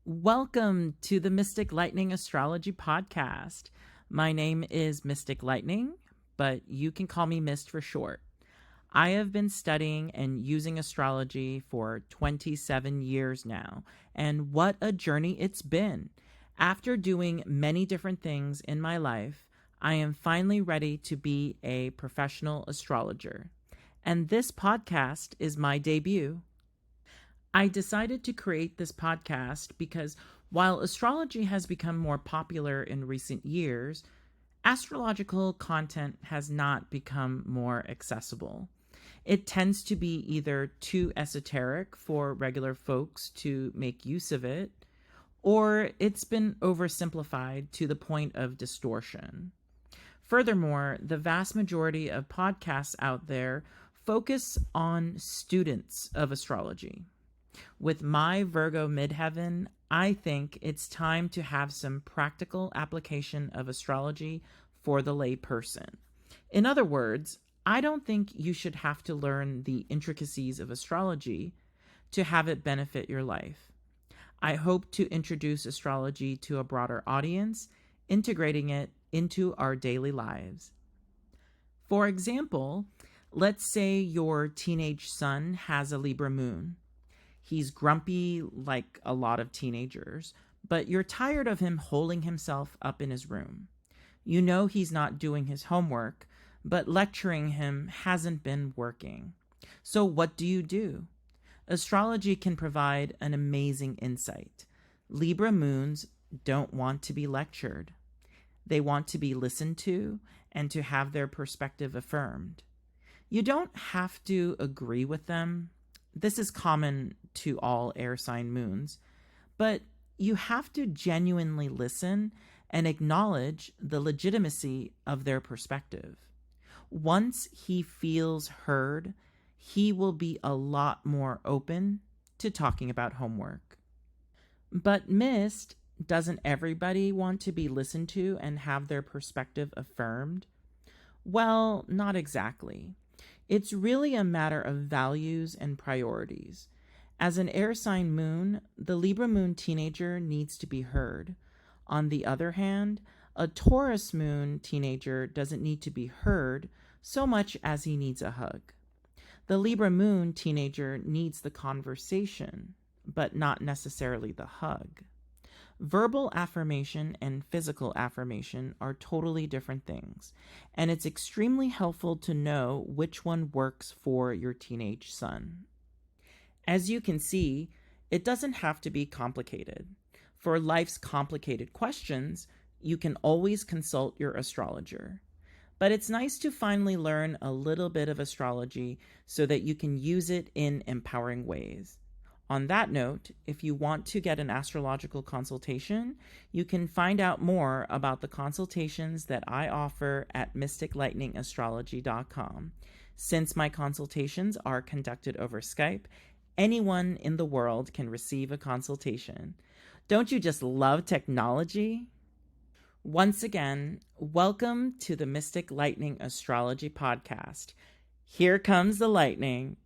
Welcome to the Mystic Lightning Astrology Podcast. My name is Mystic Lightning, but you can call me Mist for short. I have been studying and using astrology for 27 years now, and what a journey it's been. After doing many different things in my life, I am finally ready to be a professional astrologer. And this podcast is my debut. I decided to create this podcast because while astrology has become more popular in recent years, astrological content has not become more accessible. It tends to be either too esoteric for regular folks to make use of it, or it's been oversimplified to the point of distortion. Furthermore, the vast majority of podcasts out there focus on students of astrology. With my Virgo midheaven, I think it's time to have some practical application of astrology for the layperson. In other words, I don't think you should have to learn the intricacies of astrology to have it benefit your life. I hope to introduce astrology to a broader audience, integrating it into our daily lives. For example, let's say your teenage son has a Libra moon. He's grumpy like a lot of teenagers, but you're tired of him holding himself up in his room. You know he's not doing his homework, but lecturing him hasn't been working. So what do? Astrology can provide an amazing insight. Libra moons don't want to be lectured. They want to be listened to and to have their perspective affirmed. You don't have to agree with them. This is common to all air sign moons, but you have to genuinely listen and acknowledge the legitimacy of their perspective. Once he feels heard, he will be a lot more open to talking about homework. But Mist, doesn't everybody want to be listened to and have their perspective affirmed? Well, not exactly. It's really a matter of values and priorities. As an air sign moon, the Libra moon teenager needs to be heard. On the other hand, a Taurus moon teenager doesn't need to be heard so much as he needs a hug. The Libra moon teenager needs the conversation, but not necessarily the hug. Verbal affirmation and physical affirmation are totally different things, and it's extremely helpful to know which one works for your teenage son. As you can see, it doesn't have to be complicated. For life's complicated questions, you can always consult your astrologer. But it's nice to finally learn a little bit of astrology so that you can use it in empowering ways. On that note, if you want to get an astrological consultation, you can find out more about the consultations that I offer at mysticlightningastrology.com. Since my consultations are conducted over Skype, anyone in the world can receive a consultation. Don't you just love technology? Once again, welcome to the Mystic Lightning Astrology Podcast. Here comes the lightning.